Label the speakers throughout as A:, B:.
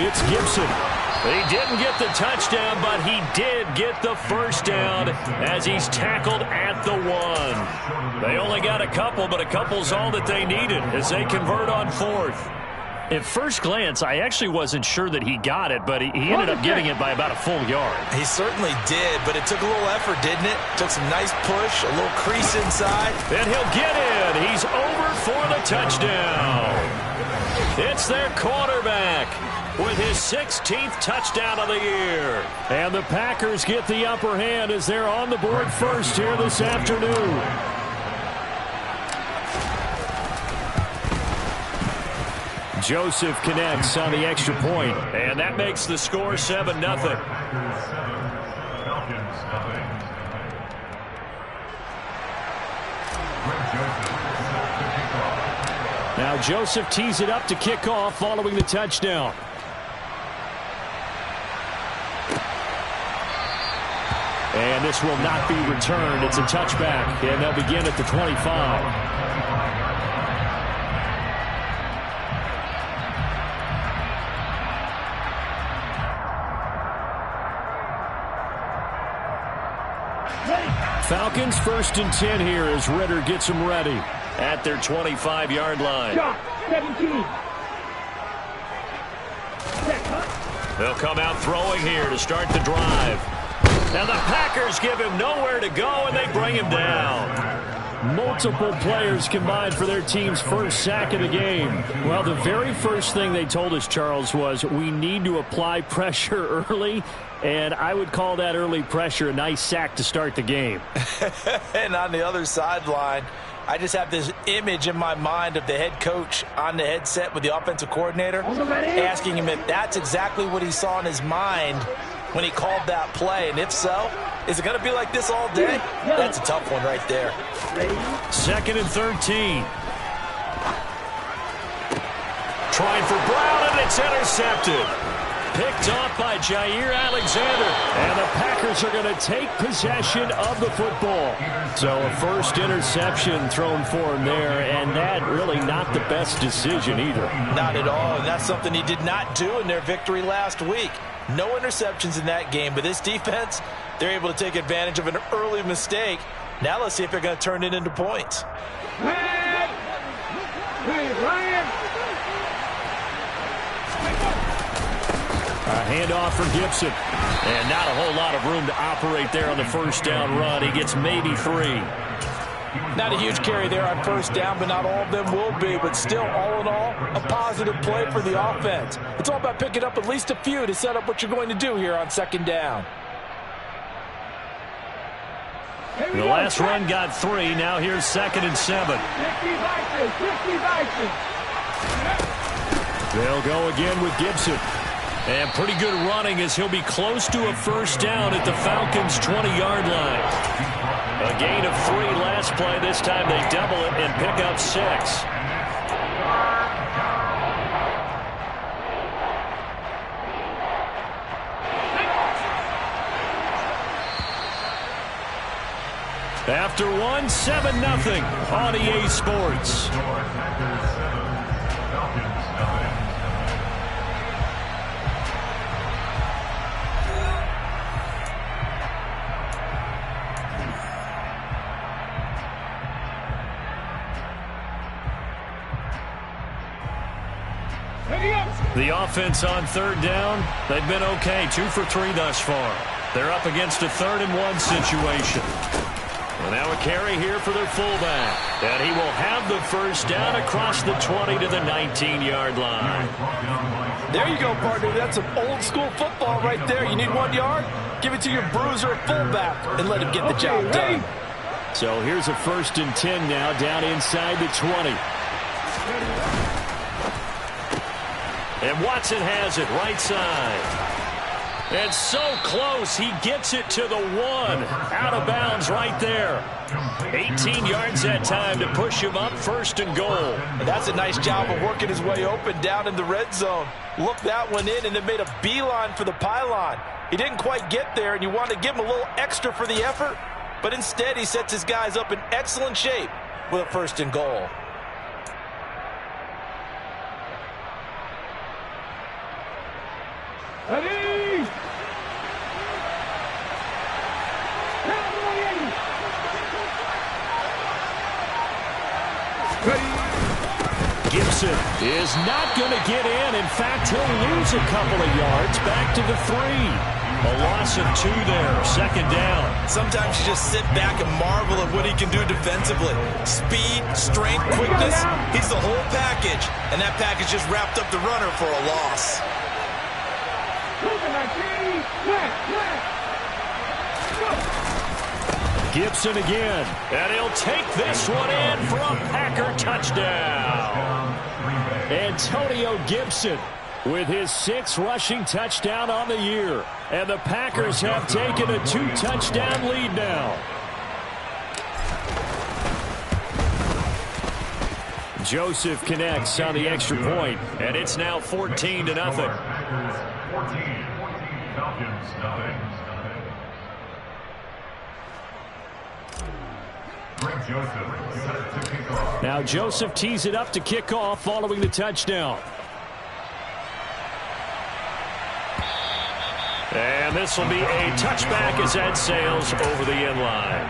A: It's Gibson. He didn't get the touchdown, but he did get the first down as he's tackled at the 1. They only got a couple, but a couple's all that they needed as they convert on 4th. At first glance, I actually wasn't sure that he got it, but he ended up getting it by about a full yard.
B: He certainly did, but it took a little effort, didn't it? Took some nice push, a little crease inside.
A: And he'll get in. He's over for the touchdown. It's their quarterback with his 16th touchdown of the year. And the Packers get the upper hand as they're on the board first here this afternoon. Joseph connects on the extra point, and that makes the score 7-0. Now Joseph tees it up to kick off following the touchdown. And this will not be returned. It's a touchback, and they'll begin at the 25. Falcons 1st and 10 here as Ritter gets them ready at their 25-yard line.
C: Shot, 17.
A: They'll come out throwing here to start the drive. And the Packers give him nowhere to go, and they bring him down. Multiple players combined for their team's first sack of the game. Well, the very first thing they told us, Charles, was we need to apply pressure early, and I would call that early pressure a nice sack to start the game.
B: And on the other sideline, I just have this image in my mind of the head coach on the headset with the offensive coordinator asking him if that's exactly what he saw in his mind when he called that play. And if so, is it going to be like this all day? That's a tough one right there.
A: 2nd and 13. Trying for Brown, and it's intercepted. Picked off by Jair Alexander. And the Packers are going to take possession of the football. So a first interception thrown for him there, and that really not the best decision either.
B: Not at all, and that's something he did not do in their victory last week. No interceptions in that game, but this defense, they're able to take advantage of an early mistake. Now let's see if they're going to turn it into points.
A: A handoff for Gibson. And not a whole lot of room to operate there on the first down run. He gets maybe 3.
B: Not a huge carry there on first down, but not all of them will be. But still, all in all, a positive play for the offense. It's all about picking up at least a few to set up what you're going to do here on second down.
A: The last run got 3. Now here's 2nd and 7. They'll go again with Gibson. And pretty good running as he'll be close to a first down at the Falcons' 20-yard line. A gain of 3 last play. This time they double it and pick up 6. After 1, 7-0 on EA Sports. The offense on third down, they've been okay. 2 for 3 thus far. They're up against a 3rd and 1 situation. And now a carry here for their fullback. And he will have the first down across the 20 to the 19-yard line.
B: There you go, partner. That's some old-school football right there. You need 1 yard? Give it to your bruiser at fullback and let him get the job done.
A: So here's a 1st and 10 now down inside the 20. And Watson has it right side. And so close, he gets it to the 1. Out of bounds right there. 18 yards that time to push him up 1st and goal.
B: And that's a nice job of working his way open down in the red zone. Looked that one in and then made a beeline for the pylon. He didn't quite get there, and you want to give him a little extra for the effort. But instead, he sets his guys up in excellent shape with a 1st and goal.
C: Ready?
A: Gibson is not going to get in. In fact, he'll lose a couple of yards back to the 3. A loss of 2 there, second down.
B: Sometimes you just sit back and marvel at what he can do defensively. Speed, strength, quickness, he's the whole package. And that package just wrapped up the runner for a loss.
A: Gibson again, and he'll take this one in for a Packer touchdown. Antonio Gibson with his 6th rushing touchdown on the year. And the Packers have taken a 2-touchdown lead now. Joseph connects on the extra point, and it's now 14-0.
C: Falcons, nothing.
A: Now Joseph tees it up to kick off following the touchdown. And this will be a touchback as Ed sails over the end line.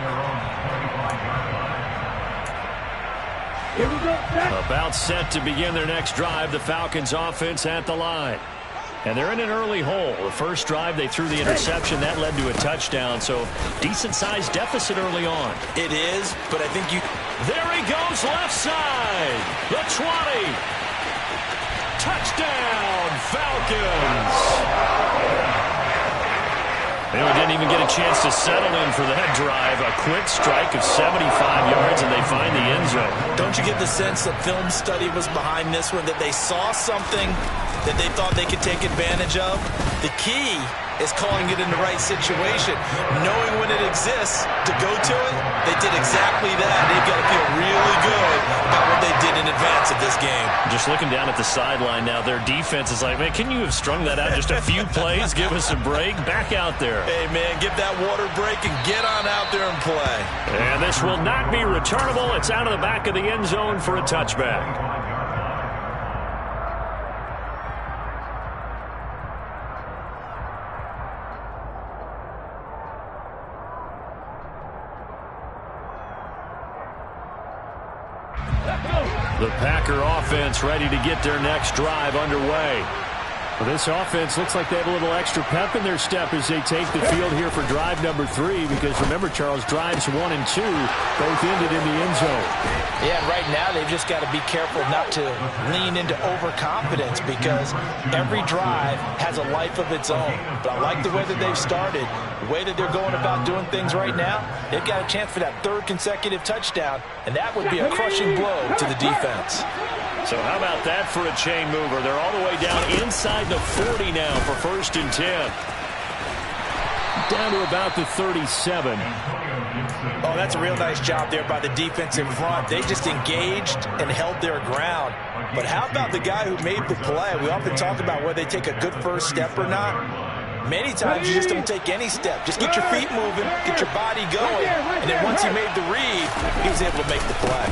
A: About set to begin their next drive, the Falcons offense at the line. And they're in an early hole. The first drive, they threw the interception. That led to a touchdown, so decent-sized deficit early on.
B: It is, but I think you...
A: There he goes, left side. The 20. Touchdown, Falcons. They didn't even get a chance to settle in for that drive. A quick strike of 75 yards, and they find the end zone.
B: Don't you get the sense that film study was behind this one, that they saw something that they thought they could take advantage of? The key is calling it in the right situation. Knowing when it exists to go to it, they did exactly that. They've got to feel really good about what they did in advance of this game.
A: Just looking down at the sideline now, their defense is like, man, can you have strung that out just a few plays? Give us a break. Back out there.
B: Hey, man, give that water break and get on out there and play.
A: And this will not be returnable. It's out of the back of the end zone for a touchback. The Packer offense ready to get their next drive underway. Well, this offense looks like they have a little extra pep in their step as they take the field here for drive number 3, because remember, Charles, drives 1 and 2 both ended in the end zone.
B: Yeah, and right now they've just got to be careful not to lean into overconfidence, because every drive has a life of its own. But I like the way that they've started, the way that they're going about doing things right now. They've got a chance for that 3rd consecutive touchdown, and that would be a crushing blow to the defense.
A: So how about that for a chain mover? They're all the way down inside the 40 now for 1st and 10. Down to about the 37.
B: Oh, that's a real nice job there by the defense in front. They just engaged and held their ground. But how about the guy who made the play? We often talk about whether they take a good first step or not. Many times you just don't take any step. Just get your feet moving, get your body going, and then once he made the read, he was able to make the play.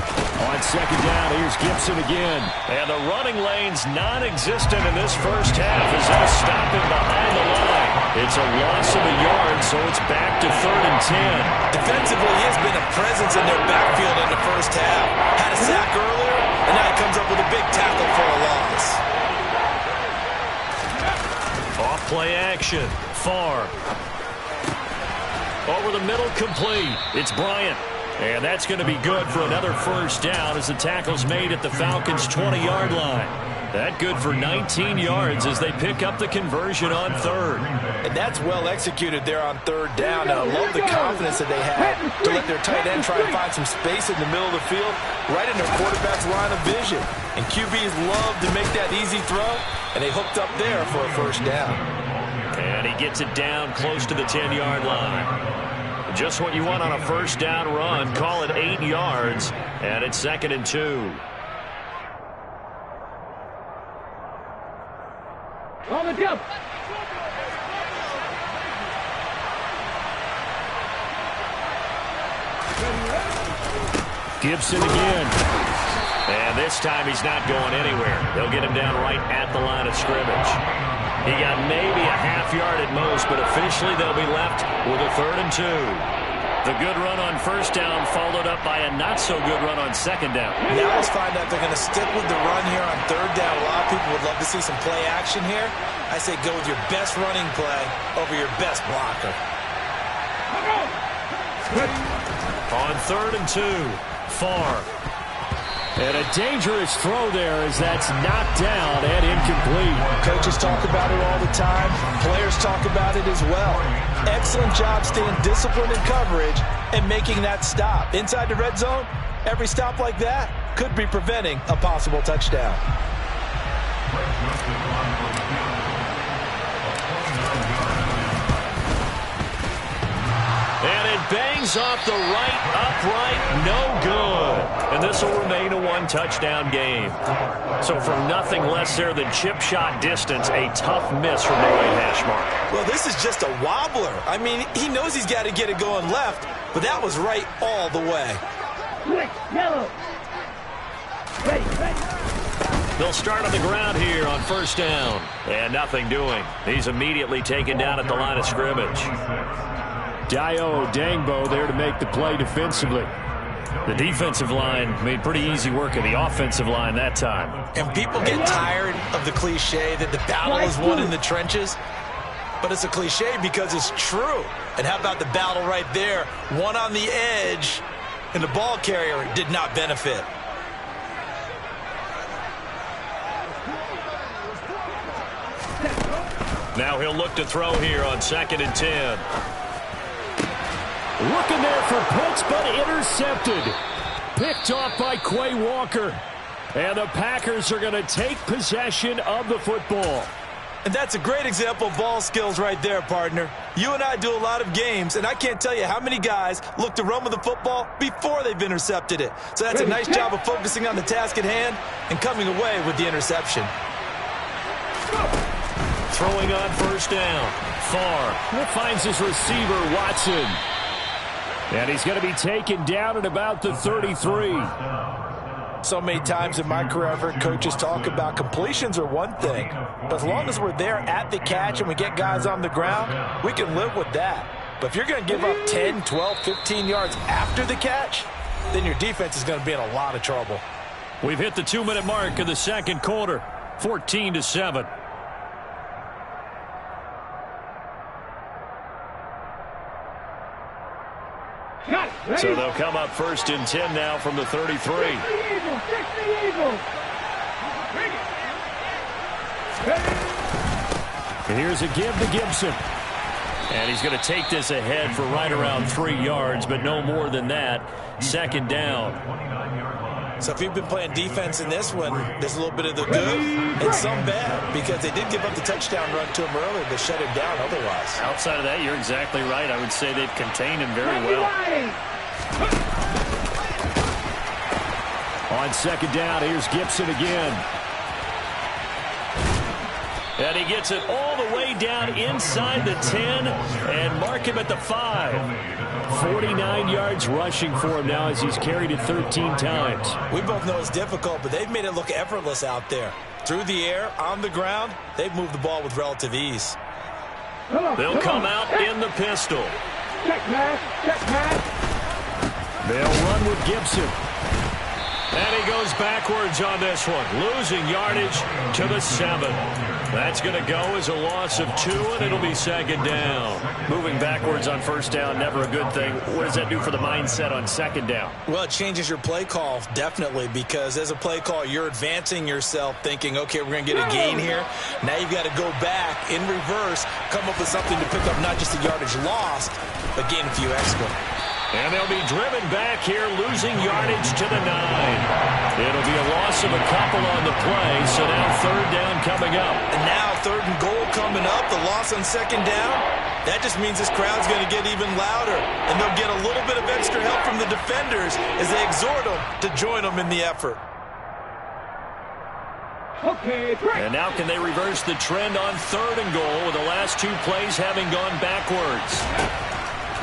A: On 2nd down, here's Gibson again. And the running lane's non-existent in this first half as they'll stop him behind the line. It's a loss of a yard, so it's back to 3rd and 10.
B: Defensively, he has been a presence in their backfield in the first half. Had a sack earlier, and now he comes up with a big tackle for a loss.
A: Off play action. Far. Over the middle, complete. It's Bryant. And that's going to be good for another first down as the tackle's made at the Falcons' 20-yard line. That good for 19 yards as they pick up the conversion on 3rd.
B: And that's well executed there on 3rd down. And I love the confidence that they had to let their tight end try to find some space in the middle of the field, right in their quarterback's line of vision. And QBs love to make that easy throw, and they hooked up there for a first down.
A: And he gets it down close to the 10-yard line. Just what you want on a first down run. Call it 8 yards, and it's 2nd and 2.
C: On the jump.
A: Gibson again. And this time he's not going anywhere. They'll get him down right at the line of scrimmage. He got maybe a half yard at most, but officially they'll be left with a 3rd and 2. The good run on first down followed up by a not-so-good run on second down.
B: Now let's find out if they're going to stick with the run here on 3rd down. A lot of people would love to see some play action here. I say go with your best running play over your best blocker.
A: On 3rd and 2, Farr. And a dangerous throw there as that's knocked down and incomplete.
B: Coaches talk about it all the time. Players talk about it as well. Excellent job staying disciplined in coverage and making that stop. Inside the red zone, every stop like that could be preventing a possible touchdown.
A: And it bangs off the right upright, no good. And this will remain a 1-touchdown game. So for nothing less there than chip shot distance, a tough miss from the right hash mark.
B: Well, this is just a wobbler. I mean, he knows he's got to get it going left, but that was right all the way.
C: Yellow. Ready.
A: They'll start on the ground here on first down. And nothing doing. He's immediately taken down at the line of scrimmage.
D: Dayo Odeyingbo there to make the play defensively.
A: The defensive line made pretty easy work of the offensive line that time.
B: And people get tired of the cliche that the battle is won in the trenches. But it's a cliche because it's true. And how about the battle right there? One on the edge, and the ball carrier did not benefit.
A: Now he'll look to throw here on 2nd and 10.
D: Looking there for Pitts, but intercepted. Picked off by Quay Walker. And the Packers are going to take possession of the football.
B: And that's a great example of ball skills right there, partner. You and I do a lot of games, and I can't tell you how many guys look to run with the football before they've intercepted it. So that's a nice job of focusing on the task at hand and coming away with the interception.
A: Throwing on first down. Farr
D: finds his receiver, Watson. And he's going to be taken down at about the 33.
B: So many times in my career I've heard coaches talk about completions are one thing. But as long as we're there at the catch and we get guys on the ground, we can live with that. But if you're going to give up 10, 12, 15 yards after the catch, then your defense is going to be in a lot of trouble.
A: We've hit the 2-minute mark of the second quarter. 14-7. So they'll come up 1st and 10 now from the 33.
D: And here's a give to Gibson.
A: And he's going to take this ahead for right around 3 yards, but no more than that. 2nd down.
B: So if you've been playing defense in this one, there's a little bit of the good and some bad, because they did give up the touchdown run to him earlier, but shut him down otherwise.
A: Outside of that, you're exactly right. I would say they've contained him very well.
D: On 2nd down, here's Gibson again.
A: And he gets it all the way down inside the 10 and mark him at the 5.
D: 49 yards rushing for him now as he's carried it 13 times.
B: We both know it's difficult, but they've made it look effortless out there. Through the air, on the ground, they've moved the ball with relative ease.
A: They'll come out in the pistol.
C: Check pass.
D: They'll run with Gibson.
A: And he goes backwards on this one, losing yardage to the 7. That's going to go as a loss of 2, and it'll be 2nd down. Moving backwards on first down, never a good thing. What does that do for the mindset on 2nd down?
B: Well, it changes your play call, definitely, because as a play call, you're advancing yourself thinking, okay, we're going to get a gain here. Now you've got to go back in reverse, come up with something to pick up not just the yardage lost, but gain a few extra.
A: And they'll be driven back here, losing yardage to the 9. It'll be a loss of a couple on the play, so now 3rd down coming up.
B: And now 3rd and goal coming up, the loss on 2nd down. That just means this crowd's going to get even louder, and they'll get a little bit of extra help from the defenders as they exhort them to join them in the effort.
C: Okay,
A: and now can they reverse the trend on 3rd and goal with the last 2 plays having gone backwards?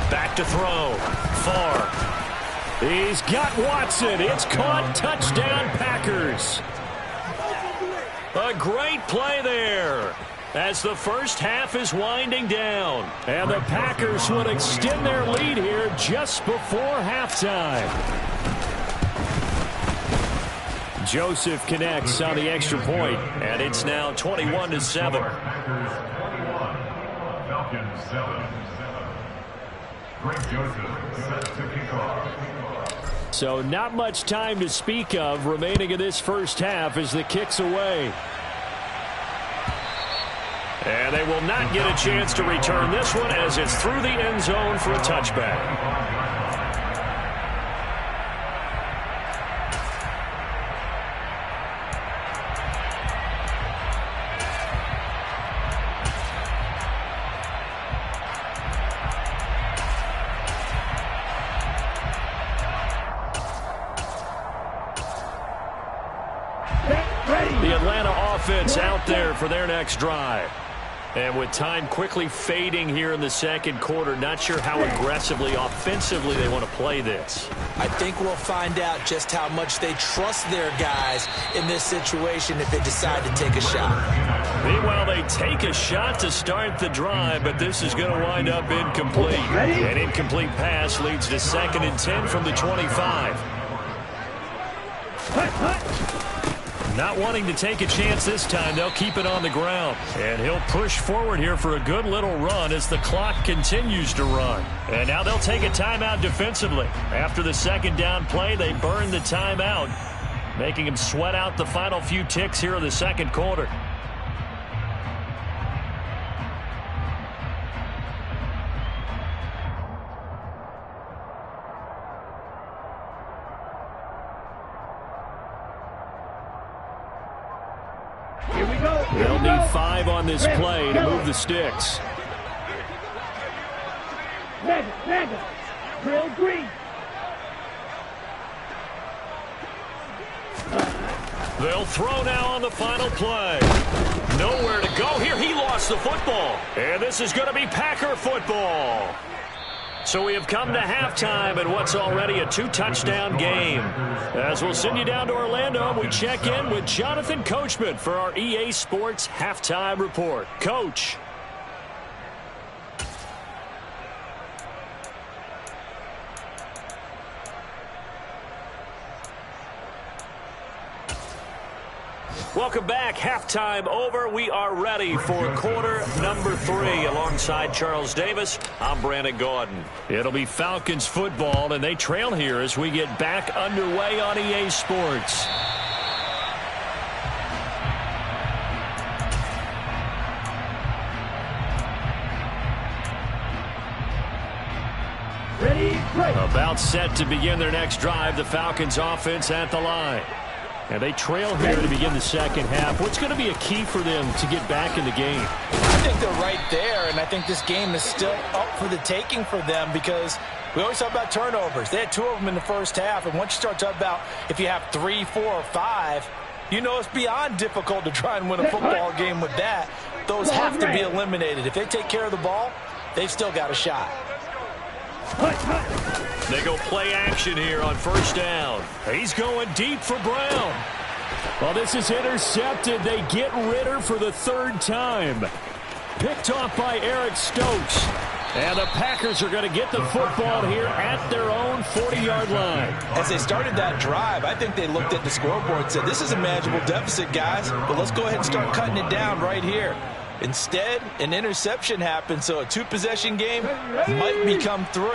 A: Back to throw. Farr.
D: He's got Watson. It's caught. Touchdown, Packers.
A: A great play there. as the first half is winding down.
D: And the Packers would extend their lead here just before halftime. Joseph connects on the extra point,
A: and it's now 21-7.
E: Falcons 7. Greg Joseph set to kick off.
D: So not much time to speak of remaining in this first half as the kick's away.
A: And they will not get a chance to return this one as it's through the end zone for a touchback. The Atlanta offense out there for their next drive. And with time quickly fading here in the second quarter, not sure how aggressively, offensively they want to play this.
B: I think we'll find out just how much they trust their guys in this situation if they decide to take a shot.
A: Meanwhile, they take a shot to start the drive, but this is going to wind up incomplete. An incomplete pass leads to 2nd and 10 from the 25. Not wanting to take a chance this time, they'll keep it on the ground. And he'll push forward here for a good little run as the clock continues to run. And now they'll take a timeout defensively. After the second down play, they burn the timeout, making him sweat out the final few ticks here in the second quarter. They'll need 5 on this play to move the sticks.
C: Drill green.
A: They'll throw now on the final play. Nowhere to go here. He lost the football. And this is going to be Packer football. So we have come to halftime in what's already a 2-touchdown game. As we'll send you down to Orlando, we check in with Jonathan Coachman for our EA Sports Halftime Report. Coach. Welcome back. Halftime over. We are ready for quarter number 3. Alongside Charles Davis, I'm Brandon Gaudin. It'll be Falcons football, and they trail here as we get back underway on EA Sports.
C: Ready, break.
A: About set to begin their next drive, the Falcons offense at the line. And they trail here to begin the second half. What's going to be a key for them to get back in the game?
B: I think they're right there, and I think this game is still up for the taking for them because we always talk about turnovers. They had 2 of them in the first half, and once you start talking about if you have 3, 4, or 5, you know it's beyond difficult to try and win a football game with that. Those have to be eliminated. If they take care of the ball, they've still got a shot.
A: They go play action here on first down. He's going deep for Brown.
D: Well, this is intercepted. They get Ritter for the 3rd time. Picked off by Eric Stokes. And the Packers are going to get the football here at their own 40-yard line.
B: As they started that drive, I think they looked at the scoreboard and said, this is a manageable deficit, guys, but let's go ahead and start cutting it down right here. Instead, an interception happened, so a 2-possession game might become 3.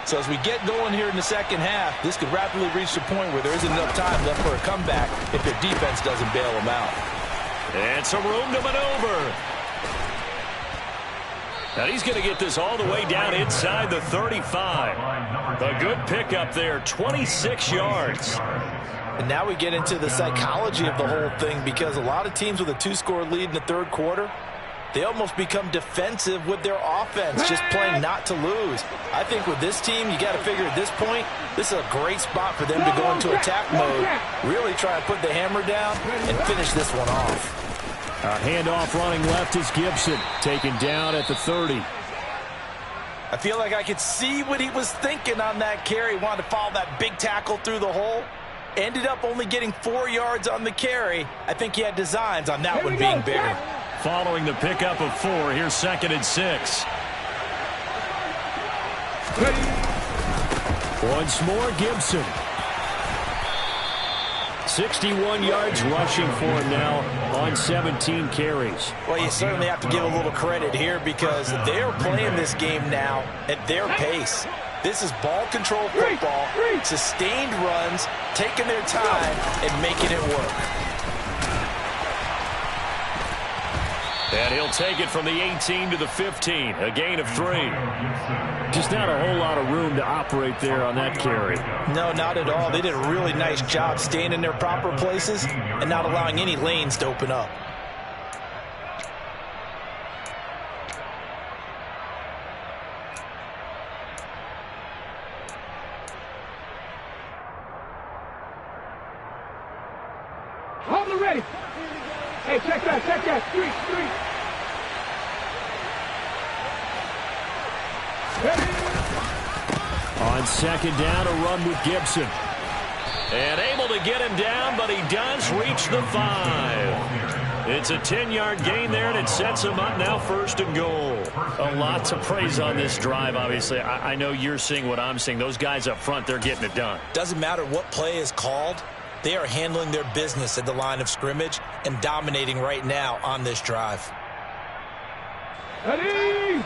B: So as we get going here in the second half, this could rapidly reach the point where there isn't enough time left for a comeback if their defense doesn't bail them out.
A: And some room to maneuver. Now he's going to get this all the way down inside the 35. A good pickup there, 26 yards.
B: And now we get into the psychology of the whole thing because a lot of teams with a 2-score lead in the 3rd quarter, they almost become defensive with their offense, just playing not to lose. I think with this team, you got to figure at this point, this is a great spot for them to go into attack mode, really try and put the hammer down and finish this one off.
D: A handoff running left is Gibson, taken down at the 30.
B: I feel like I could see what he was thinking on that carry. Wanted to follow that big tackle through the hole. Ended up only getting 4 yards on the carry. I think he had designs on that one being bigger.
A: following the pickup of 4. Here's 2nd and 6.
D: Once more, Gibson. 61 yards rushing for him now on 17 carries.
B: Well, you certainly have to give a little credit here because they're playing this game now at their pace. This is ball control football, sustained runs, taking their time and making it work.
A: And he'll take it from the 18 to the 15, a gain of 3.
D: Just not a whole lot of room to operate there on that carry.
B: No, not at all. They did a really nice job staying in their proper places and not allowing any lanes to open up.
C: Hold it ready. Hey, check that. Street.
D: On 2nd down, a run with Gibson.
A: And able to get him down, but he does reach the 5. It's a 10-yard gain there, and it sets him up now 1st and goal.
D: A lot to praise on this drive, obviously. I know you're seeing what I'm seeing. Those guys up front, they're getting it done.
B: Doesn't matter what play is called. They are handling their business at the line of scrimmage and dominating right now on this drive.
C: Ready.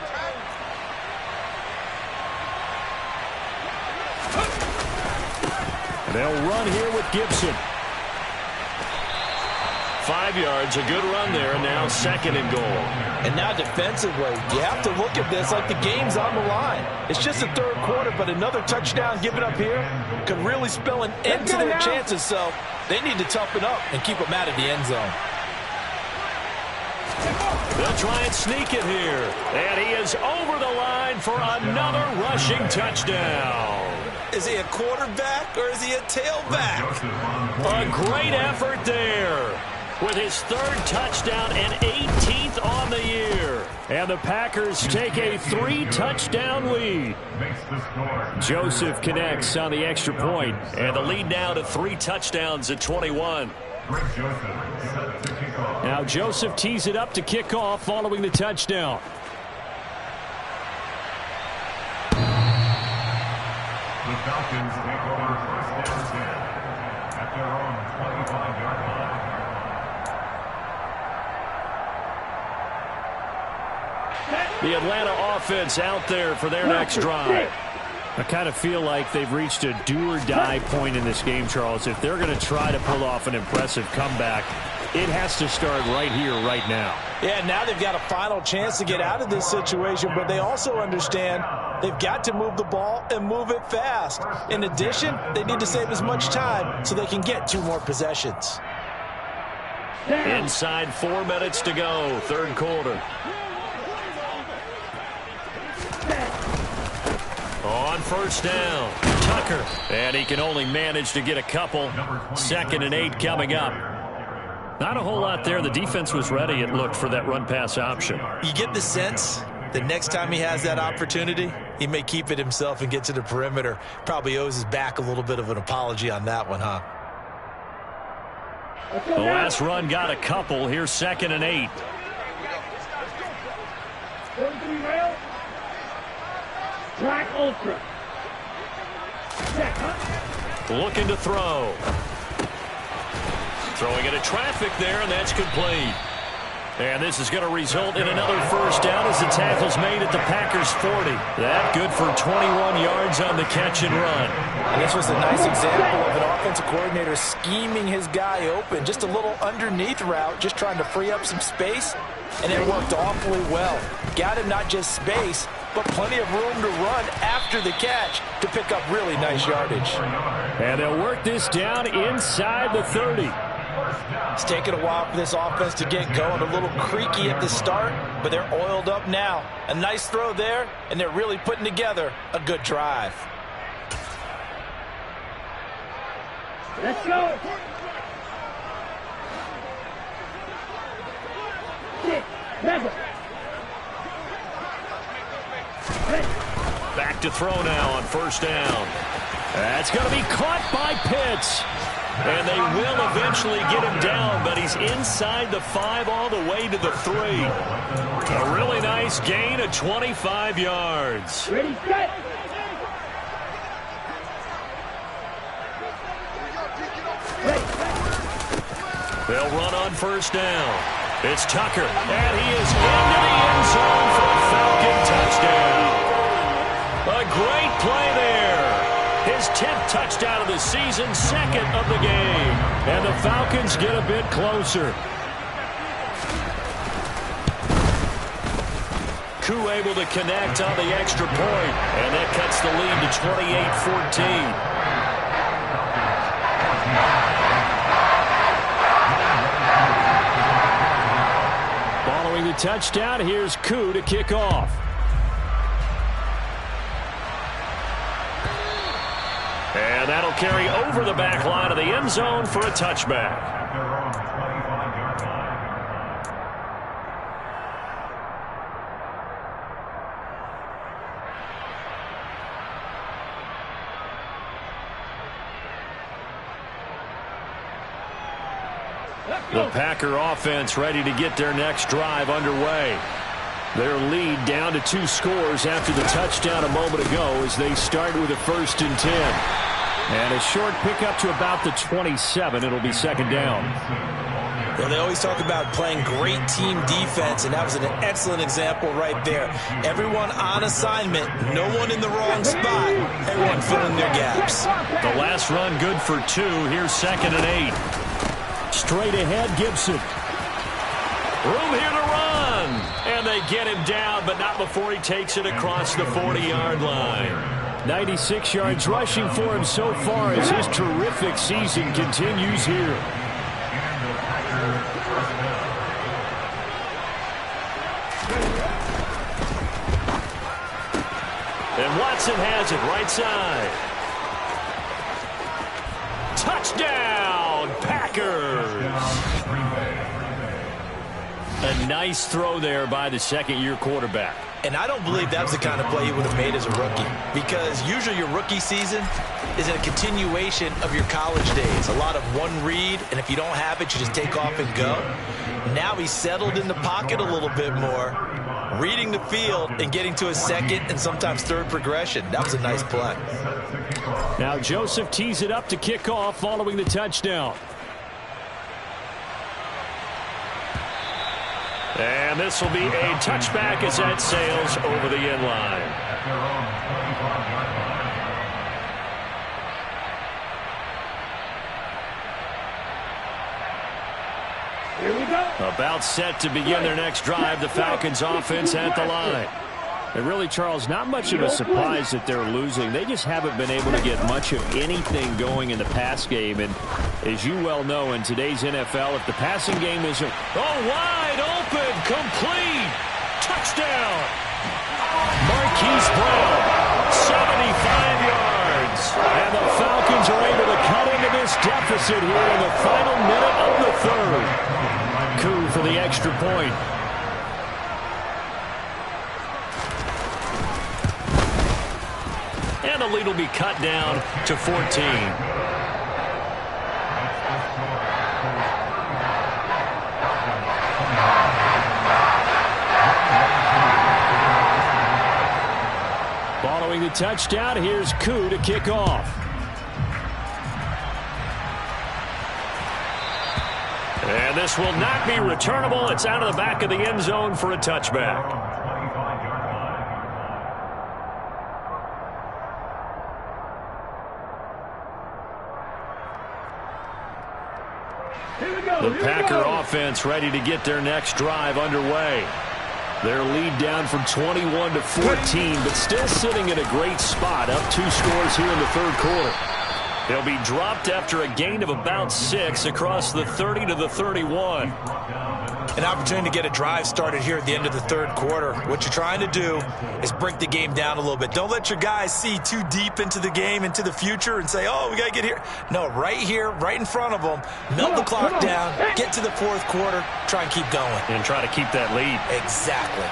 D: They'll run here with Gibson.
A: 5 yards, a good run there, and now 2nd and goal.
B: And now defensively, you have to look at this like the game's on the line. It's just the 3rd quarter, but another touchdown given up here could really spell an end to their chances, so they need to toughen up and keep them out of the end zone.
A: They'll try and sneak it here. And he is over the line for another rushing touchdown.
B: Is he a quarterback or is he a tailback?
A: A great effort there with his 3rd touchdown and 18th on the year.
D: And the Packers take a 3-touchdown lead. Joseph connects on the extra point.
A: And the lead now to 3 touchdowns at 21.
D: Now Joseph tees it up to kick off following the touchdown.
E: The Falcons take over 1st and 10 at their own 25-yard line.
A: The Atlanta offense out there for their next drive.
D: I kind of feel like they've reached a do-or-die point in this game, Charles. If they're going to try to pull off an impressive comeback, it has to start right here, right now.
B: Yeah, now they've got a final chance to get out of this situation, but they also understand they've got to move the ball and move it fast. In addition, they need to save as much time so they can get 2 more possessions.
A: Inside 4 minutes to go, 3rd quarter. On 1st down, Tucker. And he can only manage to get a couple. 2nd and 8 coming up. Not a whole lot there. The defense was ready, it looked, for that run-pass option.
B: You get the sense that next time he has that opportunity, he may keep it himself and get to the perimeter. Probably owes his back a little bit of an apology on that one, huh?
A: The last run got a couple. Here's 2nd and 8.
C: Track ultra.
A: Looking to throw. Throwing into traffic there, and that's complete. And this is going to result in another 1st down as the tackle's made at the Packers' 40. That good for 21 yards on the catch and run.
B: And this was a nice example of an offensive coordinator scheming his guy open. Just a little underneath route, just trying to free up some space, and it worked awfully well. Got him not just space, but plenty of room to run after the catch to pick up really nice yardage.
D: And they'll work this down inside the 30.
B: It's taken a while for this offense to get going. A little creaky at the start, but they're oiled up now. A nice throw there, and they're really putting together a good drive.
C: Let's go. 6, 7.
A: Back to throw now on 1st down.
D: That's going to be caught by Pitts.
A: And they will eventually get him down, but he's inside the 5 all the way to the 3. A really nice gain of 25 yards.
C: Ready, set.
A: They'll run on first down. It's Tucker, and he is into the end zone for a Falcon touchdown. A great play there. His 10th touchdown of the season, 2nd of the game. And the Falcons get a bit closer. Koo able to connect on the extra point, and that cuts the lead to 28-14. Following the touchdown, here's Koo to kick off. And that'll carry over the back line of the end zone for a touchback. The Packer offense ready to get their next drive underway. Their lead down to 2 scores after the touchdown a moment ago as they start with a 1st and 10. And a short pickup to about the 27. It'll be 2nd down.
B: Well, they always talk about playing great team defense, and that was an excellent example right there. Everyone on assignment, no one in the wrong spot, everyone filling their gaps.
A: The last run good for 2. Here's 2nd and 8.
D: Straight ahead, Gibson.
A: Room here to run. And they get him down, but not before he takes it across the 40-yard line.
D: 96 yards rushing for him so far as his terrific season continues here.
A: And Watson has it right side. Touchdown, Packers. A nice throw there by the 2nd-year quarterback.
B: And I don't believe that was the kind of play he would have made as a rookie, because usually your rookie season is a continuation of your college days. A lot of one read, and if you don't have it, you just take off and go. Now he's settled in the pocket a little bit more, reading the field and getting to his 2nd and sometimes 3rd progression. That was a nice play.
D: Now Joseph tees it up to kick off following the touchdown.
A: And this will be a touchback as that sails over the end line.
C: Here we go.
A: About set to begin their next drive, the Falcons offense at the line.
D: And really, Charles, not much of a surprise that they're losing. They just haven't been able to get much of anything going in the pass game. And as you well know, in today's NFL, if the passing game isn't...
A: Oh, wide open, complete, touchdown.
D: Marquise Brown,
A: 75 yards.
D: and the Falcons are able to cut into this deficit here in the final minute of the 3rd. Koo for the extra point.
A: And the lead will be cut down to 14.
D: Following the touchdown, here's Koo to kick off.
A: And this will not be returnable. It's out of the back of the end zone for a touchback. The Packer offense ready to get their next drive underway. Their lead down from 21 to 14, but still sitting in a great spot, up 2 scores here in the 3rd quarter. They'll be dropped after a gain of about 6 across the 30 to the 31.
B: An opportunity to get a drive started here at the end of the 3rd quarter. What you're trying to do is break the game down a little bit. Don't let your guys see too deep into the game, into the future, and say, oh, we got to get here. No, right here, right in front of them, melt the clock down, get to the 4th quarter, try and keep going.
A: And try to keep that lead.
B: Exactly.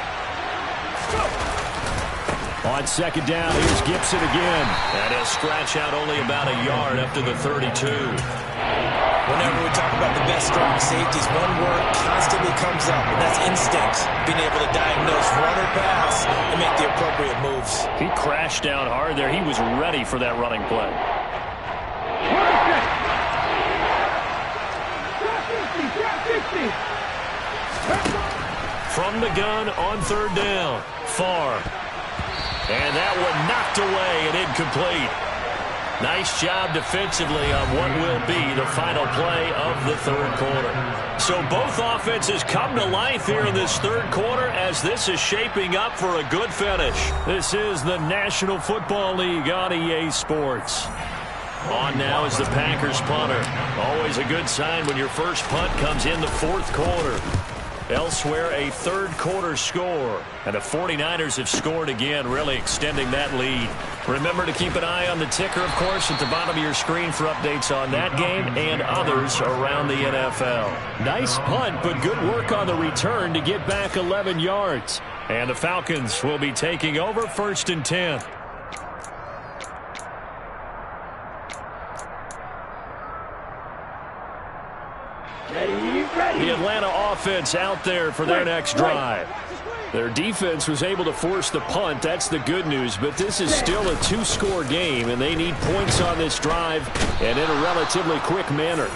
D: On second down, here's Gibson again.
A: And he'll scratch out only about a yard up to the 32.
B: Whenever we talk about the best strong safeties, one word constantly comes up, and that's instinct. Being able to diagnose run or pass and make the appropriate moves.
D: He crashed down hard there. He was ready for that running play.
A: From the gun on third down. Farr. And that one knocked away and incomplete. Nice job defensively on what will be the final play of the third quarter. So both offenses come to life here in this third quarter as this is shaping up for a good finish.
D: This is the National Football League on EA Sports.
A: On now is the Packers punter. Always a good sign when your first punt comes in the fourth quarter. Elsewhere, a third quarter score. And the 49ers have scored again, really extending that lead. Remember to keep an eye on the ticker, of course, at the bottom of your screen for updates on that game and others around the NFL.
D: Nice punt, but good work on the return to get back 11 yards.
A: And the Falcons will be taking over 1st and 10.
D: The Atlanta offense out there for their next drive. Their defense was able to force the punt. That's the good news. But this is still a two-score game, and they need points on this drive and in a relatively quick manner.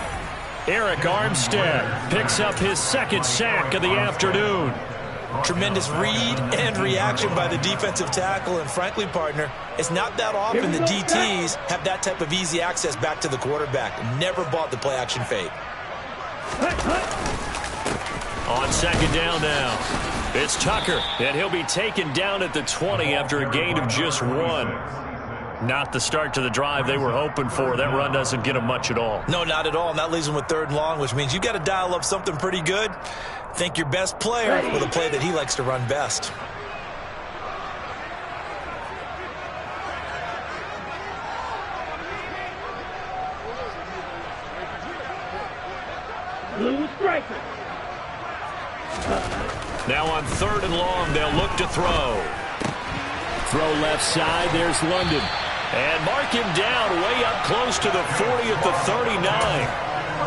A: Arik Armstead picks up his second sack of the afternoon.
B: Tremendous read and reaction by the defensive tackle. And frankly, partner, it's not that often the DTs have that type of easy access back to the quarterback. Never bought the play-action fade.
A: On second down now, it's Tucker, and he'll be taken down at the 20 after a gain of just 1. Not the start to the drive they were hoping for. That run doesn't get them much at all.
B: No, not at all, and that leaves them with 3rd and long, which means you got to dial up something pretty good. Think your best player with a play that he likes to run best.
A: Now on 3rd and long, they'll look to throw.
D: Throw left side. There's London.
A: And mark him down way up close to the 40 at the 39.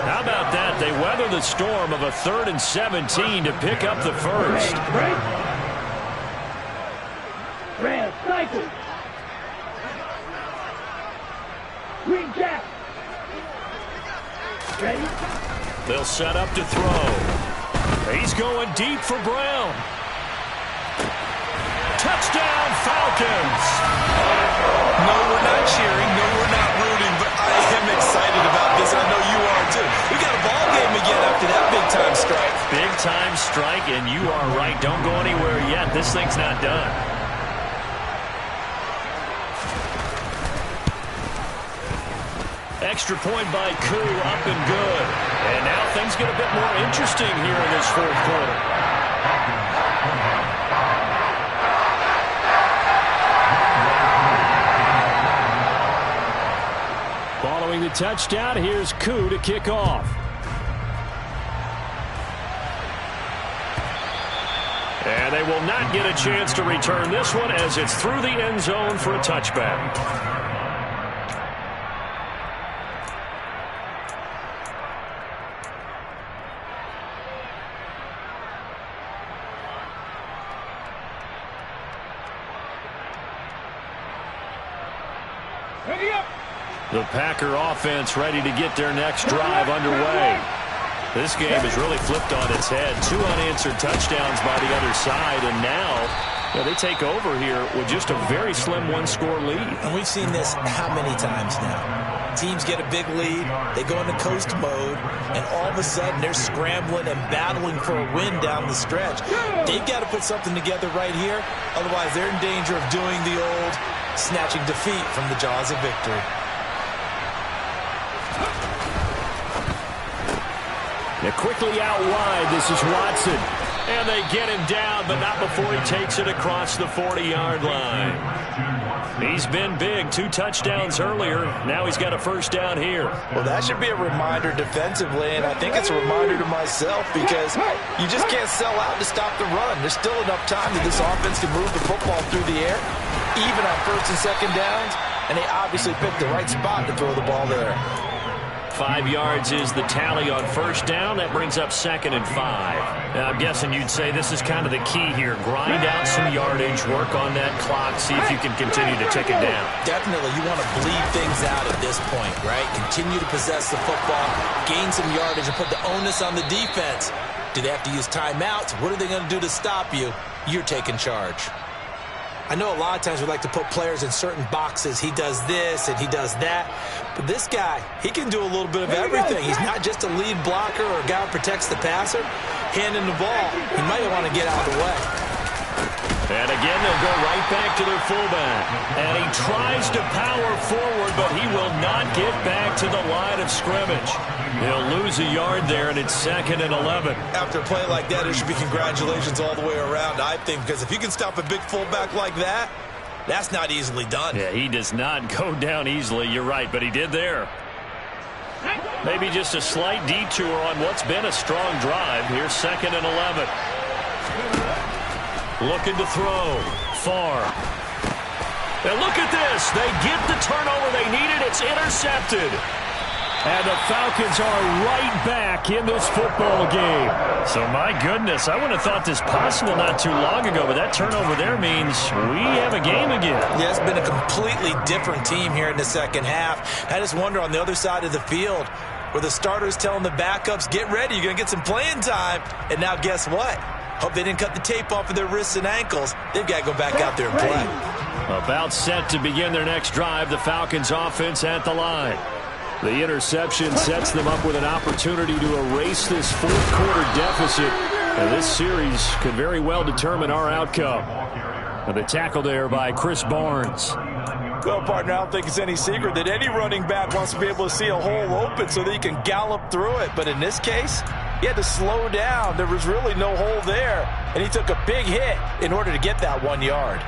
A: How about that? They weather the storm of a 3rd and 17 to pick up the first.
C: Red cycle. Green jack. Ready?
A: They'll set up to throw. He's going deep for Brown. Touchdown, Falcons!
B: No, we're not cheering. No, we're not rooting. But I am excited about this. I know you are, too. We got a ball game again after that big-time strike.
A: Big-time strike, and you are right. Don't go anywhere yet. This thing's not done. Extra point by Koo, up and good. And now things get a bit more interesting here in this fourth quarter.
D: Following the touchdown, here's Koo to kick off.
A: And they will not get a chance to return this one as it's through the end zone for a touchback. The Packer offense ready to get their next drive underway. This game has really flipped on its head. 2 unanswered touchdowns by the other side, and now they take over here with just a very slim one-score lead.
B: And we've seen this how many times now? Teams get a big lead, they go into coast mode, and all of a sudden they're scrambling and battling for a win down the stretch. They've got to put something together right here, otherwise they're in danger of doing the old snatching defeat from the jaws of victory.
D: They're quickly out wide. This is Watson.
A: And they get him down, but not before he takes it across the 40-yard line. He's been big. 2 touchdowns earlier. Now he's got a first down here.
B: Well, that should be a reminder defensively, and I think it's a reminder to myself because you just can't sell out to stop the run. There's still enough time that this offense can move the football through the air. even on first and second downs, and they obviously picked the right spot to throw the ball there.
A: 5 yards is the tally on first down. That brings up 2nd and 5. Now, I'm guessing you'd say this is kind of the key here. Grind out some yardage, work on that clock, see if you can continue to tick it down.
B: Definitely. You want to bleed things out at this point, right? Continue to possess the football, gain some yardage, and put the onus on the defense. Do they have to use timeouts? What are they going to do to stop you? You're taking charge. I know a lot of times we like to put players in certain boxes. He does this and he does that. But this guy, he can do a little bit of everything. He's not just a lead blocker or a guy who protects the passer. Handing the ball, he might want to get out of the way.
A: And again, they'll go right back to their fullback. And he tries to power forward, but he will not get back to the line of scrimmage. He'll lose a yard there, and it's 2nd and 11.
B: After a play like that, it should be congratulations all the way around, I think, because if you can stop a big fullback like that, that's not easily done.
A: Yeah, he does not go down easily. You're right, but he did there. Maybe just a slight detour on what's been a strong drive. Here's 2nd and 11. Looking to throw. Far. And look at this. They get the turnover they needed. It's intercepted. And the Falcons are right back in this football game. So, my goodness, I would have thought this possible not too long ago, but that turnover there means we have a game again.
B: Yeah, it's been a completely different team here in the second half. I just wonder on the other side of the field where the starters telling the backups, get ready, you're going to get some playing time. And now guess what? Hope they didn't cut the tape off of their wrists and ankles. They've got to go back out there and play.
A: About set to begin their next drive, the Falcons offense at the line. The interception sets them up with an opportunity to erase this fourth-quarter deficit. And this series could very well determine our outcome. And the tackle there by Chris Barnes.
B: Well, partner, I don't think it's any secret that any running back wants to be able to see a hole open so that he can gallop through it. But in this case, he had to slow down. There was really no hole there. And he took a big hit in order to get that 1 yard.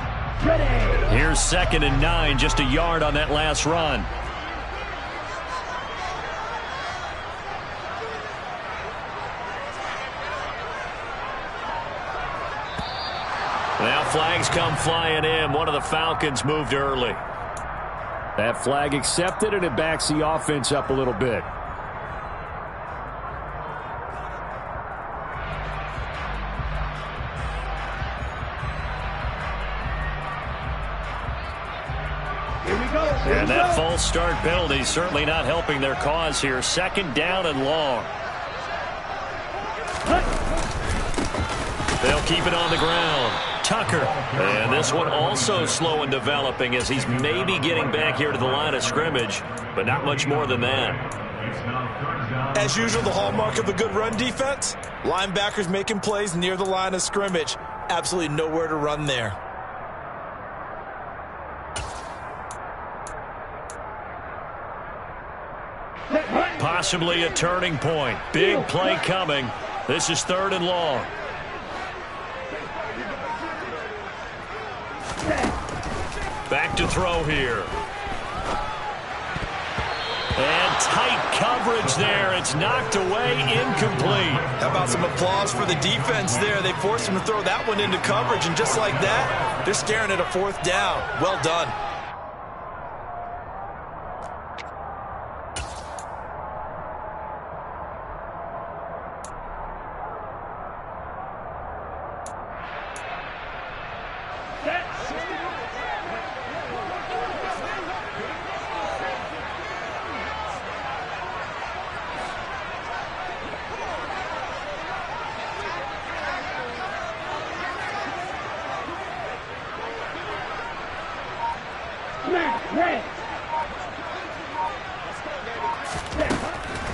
A: Here's 2nd and 9, just a yard on that last run. Now flags come flying in. One of the Falcons moved early. That flag accepted, and it backs the offense up a little bit. And that false start penalty certainly not helping their cause here. 2nd down and long. They'll keep it on the ground. Tucker. And this one also slow in developing as he's maybe getting back here to the line of scrimmage, but not much more than that.
B: As usual, the hallmark of a good run defense, linebackers making plays near the line of scrimmage. Absolutely nowhere to run there.
A: Possibly a turning point. Big play coming. This is 3rd and long. Back to throw here. And tight coverage there. It's knocked away, incomplete.
B: How about some applause for the defense there? They forced him to throw that one into coverage, and just like that, they're staring at a 4th down. Well done.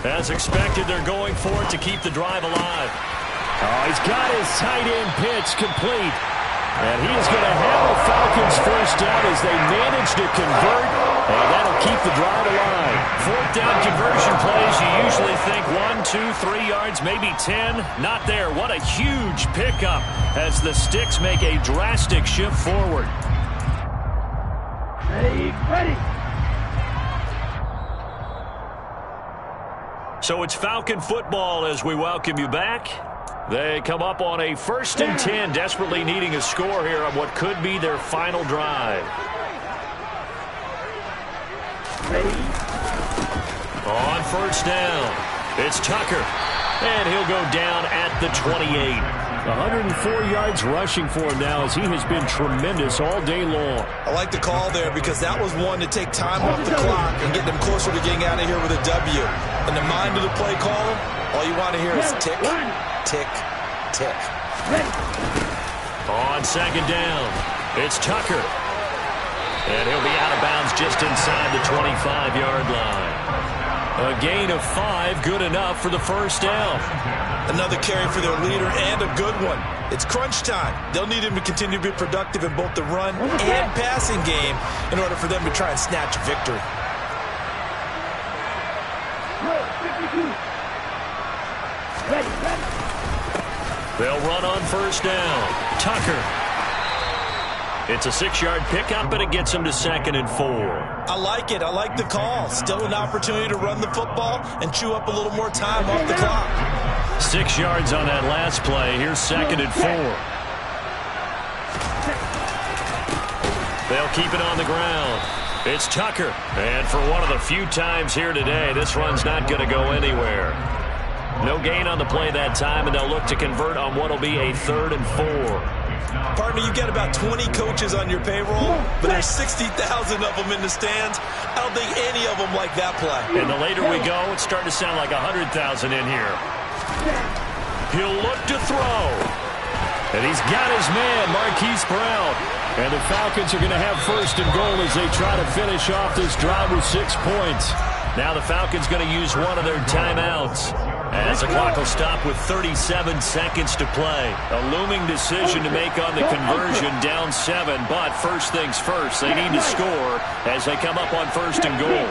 A: As expected, they're going for it to keep the drive alive. Oh, he's got his tight end pitch complete. And he is going to have the Falcons first down as they manage to convert. And that'll keep the drive alive. 4th down conversion plays, you usually think 1, 2, 3 yards, maybe 10. Not there. What a huge pickup as the Sticks make a drastic shift forward.
C: Ready.
A: So it's Falcon football as we welcome you back. They come up on a 1st and 10, desperately needing a score here on what could be their final drive. On 1st down, it's Tucker, and he'll go down at the 28.
D: 104 yards rushing for him now as he has been tremendous all day long.
B: I like the call there because that was one to take time off the clock and get them closer to getting out of here with a W. In the mind of the play caller, all you want to hear is tick, tick, tick.
A: On 2nd down, it's Tucker. And he'll be out of bounds just inside the 25-yard line. A gain of 5, good enough for the 1st down.
B: Another carry for their leader and a good one. It's crunch time. They'll need him to continue to be productive in both the run and passing game in order for them to try and snatch a victory.
A: They'll run on 1st down. Tucker. It's a 6-yard pickup, but it gets him to 2nd and 4.
B: I like it. I like the call. Still an opportunity to run the football and chew up a little more time off the clock.
A: 6 yards on that last play. Here's 2nd and 4. They'll keep it on the ground. It's Tucker. And for one of the few times here today, this run's not going to go anywhere. No gain on the play that time, and they'll look to convert on what will be a 3rd and 4.
B: Partner, you got about 20 coaches on your payroll, but there's 60,000 of them in the stands. I don't think any of them like that play.
A: And the later we go, it's starting to sound like 100,000 in here. He'll look to throw. And he's got his man, Marquise Brown. And the Falcons are going to have 1st and goal as they try to finish off this drive with 6 points. Now the Falcons going to use one of their timeouts, as the clock will stop with 37 seconds to play. A looming decision to make on the conversion, down 7. But first things first, they need to score as they come up on 1st and goal.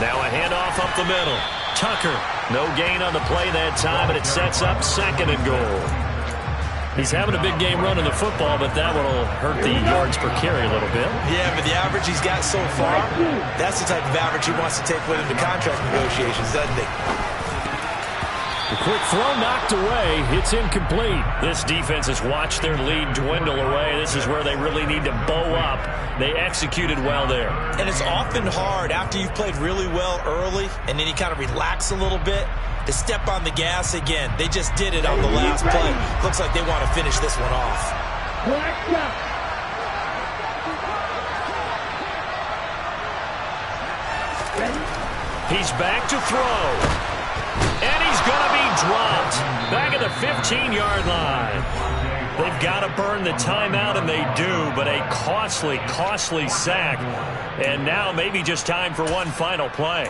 A: Now a handoff up the middle. Tucker, no gain on the play that time, and it sets up 2nd and goal. He's having a big game running the football, but that one will hurt the yards per carry a little bit.
B: Yeah, but the average he's got so far, that's the type of average he wants to take with him to contract negotiations, doesn't he?
D: The quick throw knocked away. It's incomplete.
A: This defense has watched their lead dwindle away. This is where they really need to bow up. They executed well there.
B: And it's often hard after you've played really well early and then you kind of relax a little bit to step on the gas again. They just did it on the last play. Looks like they want to finish this one off.
A: He's back to throw. And he's going to be dropped back at the 15-yard line. They've got to burn the timeout, and they do, but a costly, costly sack. And now maybe just time for one final play.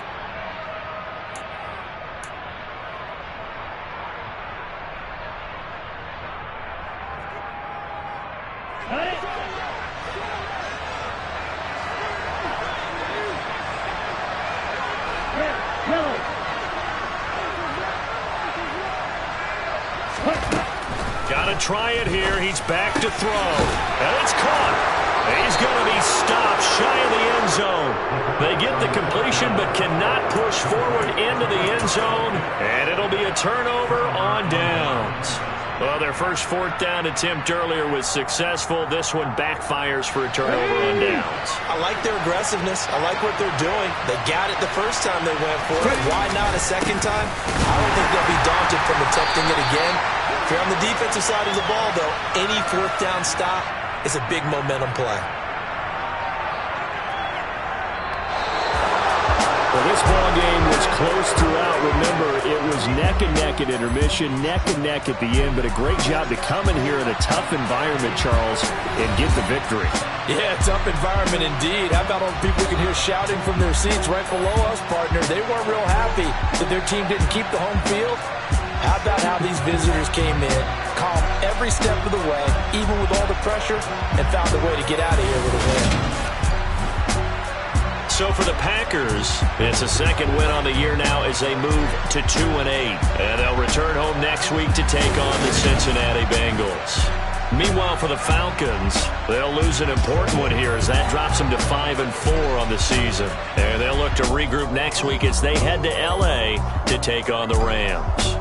A: Got to try it here. He's back to throw. And it's caught. He's going to be stopped shy of the end zone. They get the completion but cannot push forward into the end zone. And it'll be a turnover on downs. Well, their first 4th down attempt earlier was successful. This one backfires for a turnover on downs.
B: I like their aggressiveness. I like what they're doing. They got it the first time they went for it. Why not a second time? I don't think they'll be daunted from attempting it again. If you're on the defensive side of the ball, though, any 4th down stop is a big momentum play.
D: Well, this ball game was close throughout. Remember, it was neck and neck at intermission, neck and neck at the end, but a great job to come in here in a tough environment, Charles, and get the victory.
B: Yeah, tough environment indeed. How about all the people we can hear shouting from their seats right below us, partner? They weren't real happy that their team didn't keep the home field. How about how these visitors came in, calm every step of the way, even with all the pressure, and found a way to get out of here with a win.
A: So for the Packers, it's a second win on the year now as they move to 2-8. And they'll return home next week to take on the Cincinnati Bengals. Meanwhile, for the Falcons, they'll lose an important one here as that drops them to 5-4 on the season. And they'll look to regroup next week as they head to L.A. to take on the Rams.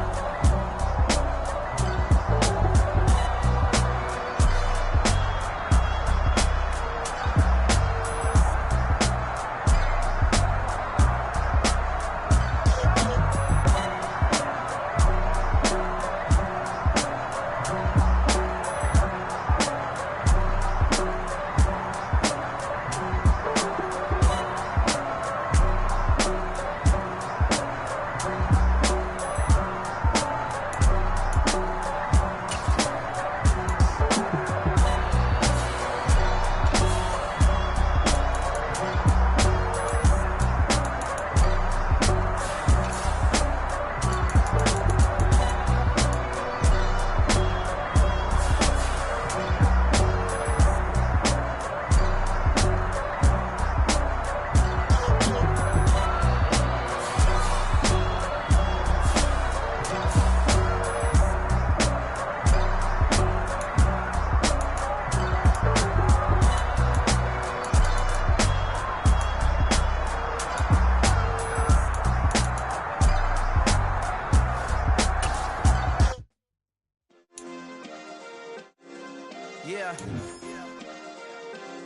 F: Yeah.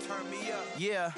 F: Turn me up. Yeah.